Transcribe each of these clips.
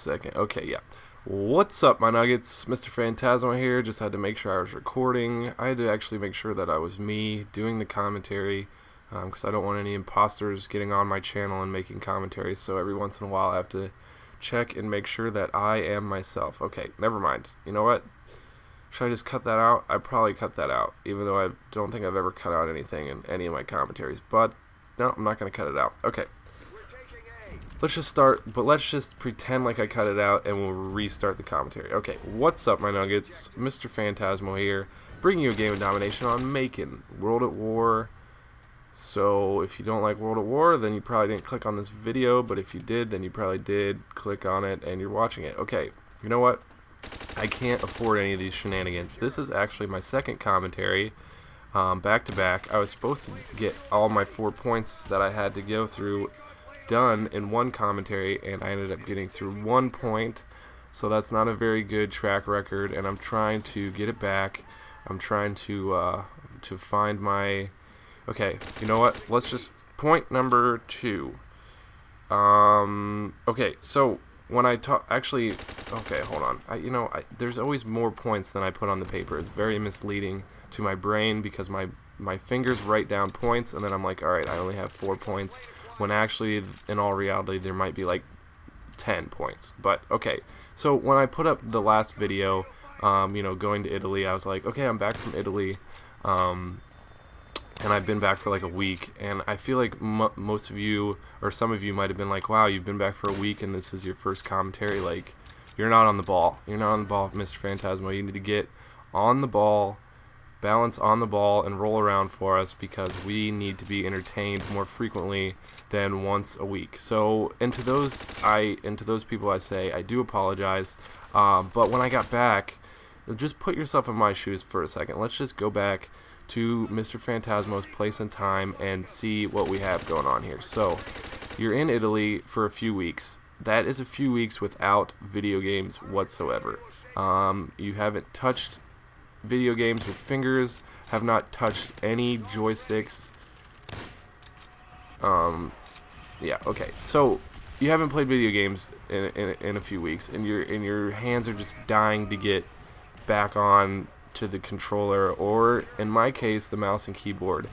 second. Okay, yeah. What's up, my nuggets? MisterFantasmo here. Just had to make sure I was recording. I had to actually make sure that I was me doing the commentary because I don't want any imposters getting on my channel and making commentaries. So every once in a while I have to check and make sure that I am myself. Okay, never mind. You know what? Should I just cut that out? I probably cut that out, even though I don't think I've ever cut out anything in any of my commentaries. But no, I'm not going to cut it out. Okay. Let's just start, but let's just pretend like I cut it out and we'll restart the commentary. Okay, what's up, my nuggets? MisterFantasmo here, bringing you a game of domination on Macon, World at War. So if you don't like World at War, then you probably didn't click on this video, but if you did, then you probably did click on it and you're watching it. Okay, you know what? I can't afford any of these shenanigans. This is actually my second commentary, back to back. I was supposed to get all my 4 points that I had to go through done in one commentary, and I ended up getting through 1 point, so that's not a very good track record, and I'm trying to get it back. I'm trying to find my... Okay, you know what? Let's just... Point number 2. Okay, so when I talk... Actually, okay, hold on. There's always more points than I put on the paper. It's very misleading to my brain because my fingers write down points, and then I'm like, alright, I only have 4 points. When actually, in all reality, there might be like 10 points. But, okay, so when I put up the last video, going to Italy, I was like, okay, I'm back from Italy, and I've been back for like a week, and I feel like most of you, or some of you might have been like, wow, you've been back for a week, and this is your first commentary. Like, you're not on the ball. You're not on the ball, MisterFantasmo. You need to get on the ball, balance on the ball, and roll around for us, because we need to be entertained more frequently than once a week. So, and to those people I say, I do apologize, but when I got back, just put yourself in my shoes for a second. Let's just go back to MisterFantasmo's place and time and see what we have going on here. So, you're in Italy for a few weeks. That is a few weeks without video games whatsoever. You haven't touched video games with fingers, have not touched any joysticks. Yeah, okay. So you haven't played video games in a few weeks, and your hands are just dying to get back on to the controller, or in my case, the mouse and keyboard.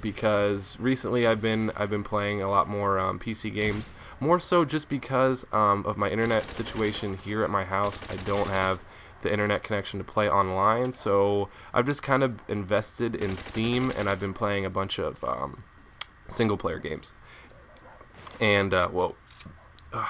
Because recently I've been playing a lot more PC games, more so just because of my internet situation here at my house. I don't have the internet connection to play online, so I've just kind of invested in Steam, and I've been playing a bunch of single player games. And whoa, I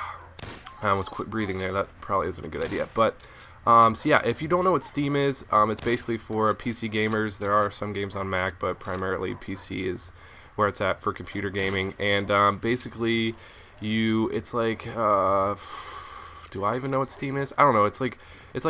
almost quit breathing there. That probably isn't a good idea. But so yeah, if you don't know what Steam is, it's basically for PC gamers. There are some games on Mac, but primarily PC is where it's at for computer gaming. And basically, it's like do I even know what Steam is? I don't know. It's like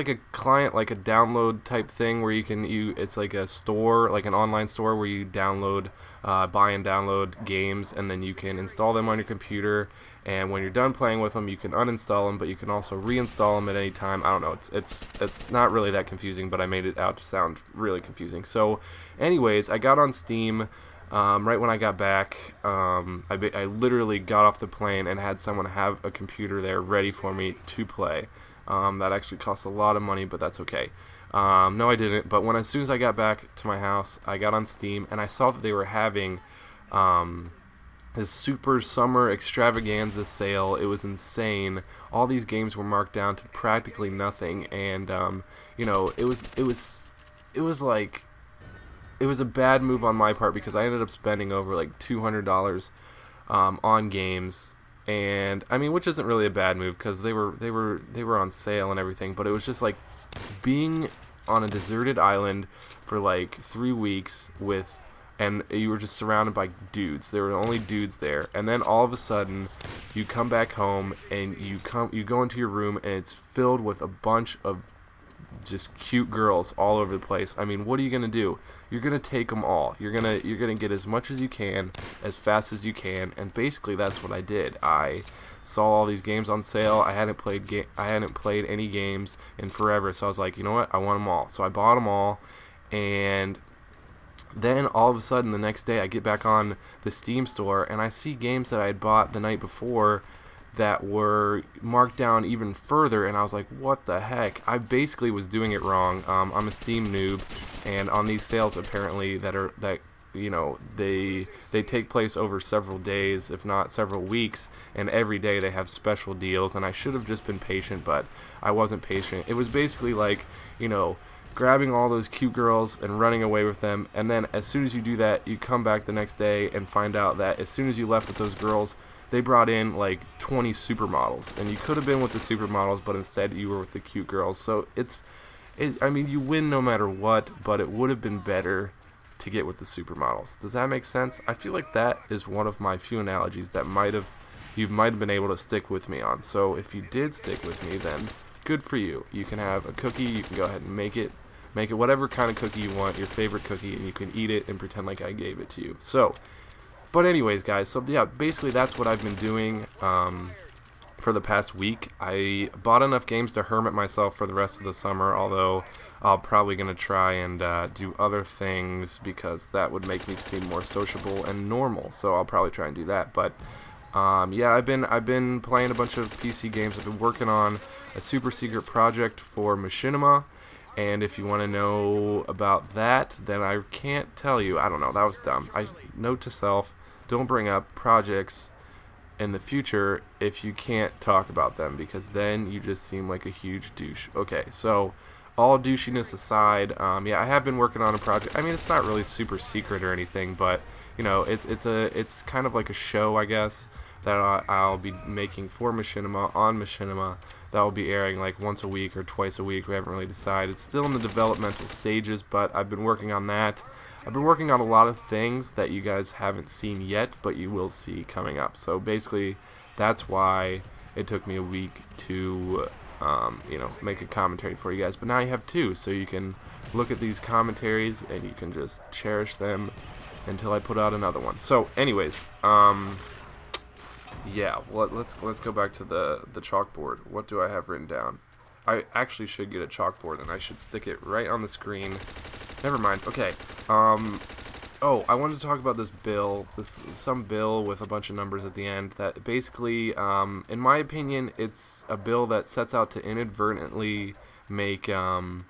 a client, like a download type thing where it's like a store, like an online store where you download, buy and download games, and then you can install them on your computer. And when you're done playing with them, you can uninstall them, but you can also reinstall them at any time. I don't know. It's not really that confusing, but I made it out to sound really confusing. So, anyways, I got on Steam. Right when I got back, I literally got off the plane and had someone have a computer there ready for me to play. That actually cost a lot of money, but that's okay. No, I didn't. But as soon as I got back to my house, I got on Steam, and I saw that they were having this super summer extravaganza sale. It was insane. All these games were marked down to practically nothing, and it was a bad move on my part because I ended up spending over like $200 on games, and I mean, which isn't really a bad move because they were on sale and everything, but it was just like being on a deserted island for like 3 weeks and you were just surrounded by dudes. There were only dudes there, and then all of a sudden you come back home and you go into your room and it's filled with a bunch of just cute girls all over the place. I mean, what are you gonna do? You're gonna take them all. You're gonna get as much as you can, as fast as you can, and basically that's what I did. I saw all these games on sale. I hadn't played any games in forever, so I was like, you know what? I want them all. So I bought them all, and then all of a sudden the next day I get back on the Steam store and I see games that I had bought the night before that were marked down even further, and I was like, what the heck? I basically was doing it wrong. I'm a Steam noob, and on these sales apparently that they take place over several days, if not several weeks, and every day they have special deals, and I should have just been patient, but I wasn't patient. It was basically like, grabbing all those cute girls and running away with them, and then as soon as you do that, you come back the next day and find out that as soon as you left with those girls, they brought in like 20 supermodels, and you could have been with the supermodels, but instead you were with the cute girls. So you win no matter what, but it would have been better to get with the supermodels. Does that make sense? I feel like that is one of my few analogies that you might have been able to stick with me on. So if you did stick with me, then good for you. You can have a cookie. You can go ahead and make it whatever kind of cookie you want, your favorite cookie, and you can eat it and pretend like I gave it to you. So, but anyways, guys, so yeah, basically that's what I've been doing for the past week. I bought enough games to hermit myself for the rest of the summer, although I'm probably going to try and do other things because that would make me seem more sociable and normal, so I'll probably try and do that. But yeah, I've been playing a bunch of PC games. I've been working on a super secret project for Machinima, and if you want to know about that, then I can't tell you. I don't know, that was dumb. Note to self, don't bring up projects in the future if you can't talk about them, because then you just seem like a huge douche. Okay, so all douchiness aside, yeah, I have been working on a project. I mean, it's not really super secret or anything, but it's kind of like a show, I guess, that I'll be making for Machinima on Machinima. That will be airing like once a week or twice a week. We haven't really decided. It's still in the developmental stages, but I've been working on that. I've been working on a lot of things that you guys haven't seen yet, but you will see coming up. So basically, that's why it took me a week to make a commentary for you guys. But now you have two, so you can look at these commentaries and you can just cherish them until I put out another one. So anyways, yeah, let's go back to the chalkboard. What do I have written down? I actually should get a chalkboard and I should stick it right on the screen. Never mind. Okay. Oh, I wanted to talk about this bill. Some bill with a bunch of numbers at the end that basically, in my opinion, it's a bill that sets out to inadvertently make posting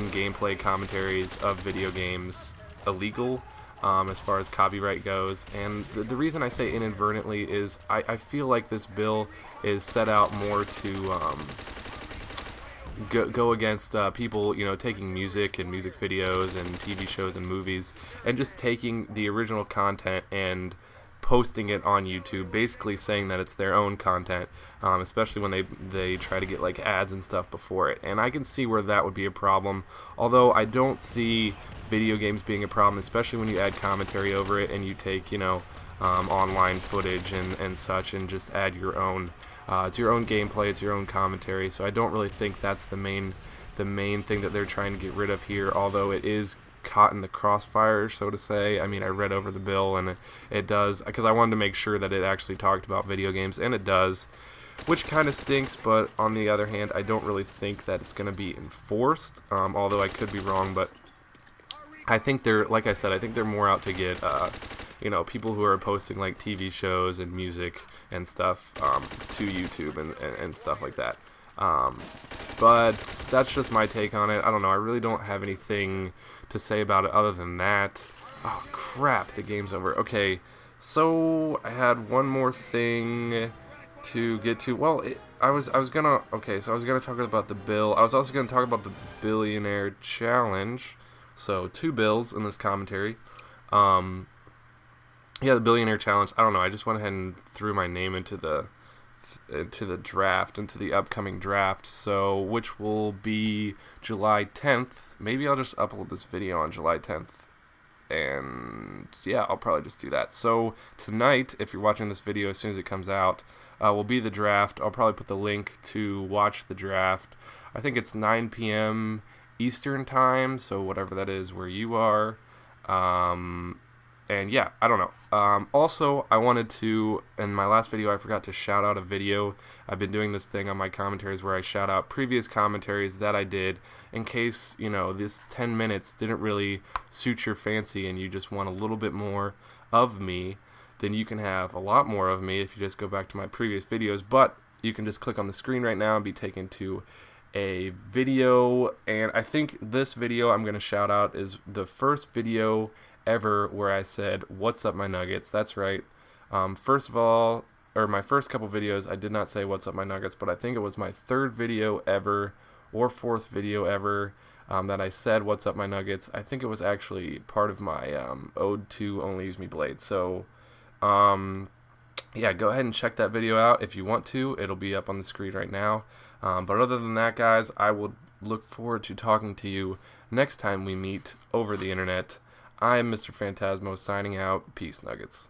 gameplay commentaries of video games illegal. As far as copyright goes, and the reason I say inadvertently is I feel like this bill is set out more to go against people, taking music and music videos and TV shows and movies and just taking the original content and posting it on YouTube, basically saying that it's their own content, especially when they try to get like ads and stuff before it. And I can see where that would be a problem, although I don't see video games being a problem, especially when you add commentary over it and you take online footage and such and just add your own it's your own gameplay, it's your own commentary. So I don't really think that's the main thing that they're trying to get rid of here, although it is caught in the crossfire, so to say. I mean, I read over the bill and it does, because I wanted to make sure that it actually talked about video games, and it does, which kind of stinks. But on the other hand, I don't really think that it's going to be enforced, although I could be wrong. But I think like I said, I think they're more out to get people who are posting like TV shows and music and stuff to YouTube and stuff like that. But that's just my take on it. I don't know. I really don't have anything to say about it other than that. Oh, crap. The game's over. Okay. So I had one more thing to get to. Well, I was gonna talk about the bill. I was also gonna talk about the Billionaire challenge. So 2 bills in this commentary. Yeah, the Billionaire challenge. I don't know. I just went ahead and threw my name into the draft, into the upcoming draft, so which will be July 10th. Maybe I'll just upload this video on July 10th, and yeah, I'll probably just do that. So tonight, if you're watching this video as soon as it comes out, will be the draft. I'll probably put the link to watch the draft. I think it's 9 p.m. Eastern time, so whatever that is where you are. And yeah, I don't know. Also, I wanted to, in my last video, I forgot to shout out a video. I've been doing this thing on my commentaries where I shout out previous commentaries that I did in case, this 10 minutes didn't really suit your fancy and you just want a little bit more of me. then you can have a lot more of me if you just go back to my previous videos. But you can just click on the screen right now and be taken to a video. And I think this video I'm going to shout out is the first video ever where I said, "What's up, my nuggets?" That's right. First of all, or my first couple videos, I did not say "What's up, my nuggets," but I think it was my third video ever or fourth video ever that I said "What's up, my nuggets." I think it was actually part of my ode to Only Use Me Blade. So yeah, go ahead and check that video out if you want to. It'll be up on the screen right now. But other than that, guys, I will look forward to talking to you next time we meet over the internet. I am MisterFantasmo signing out. Peace, nuggets.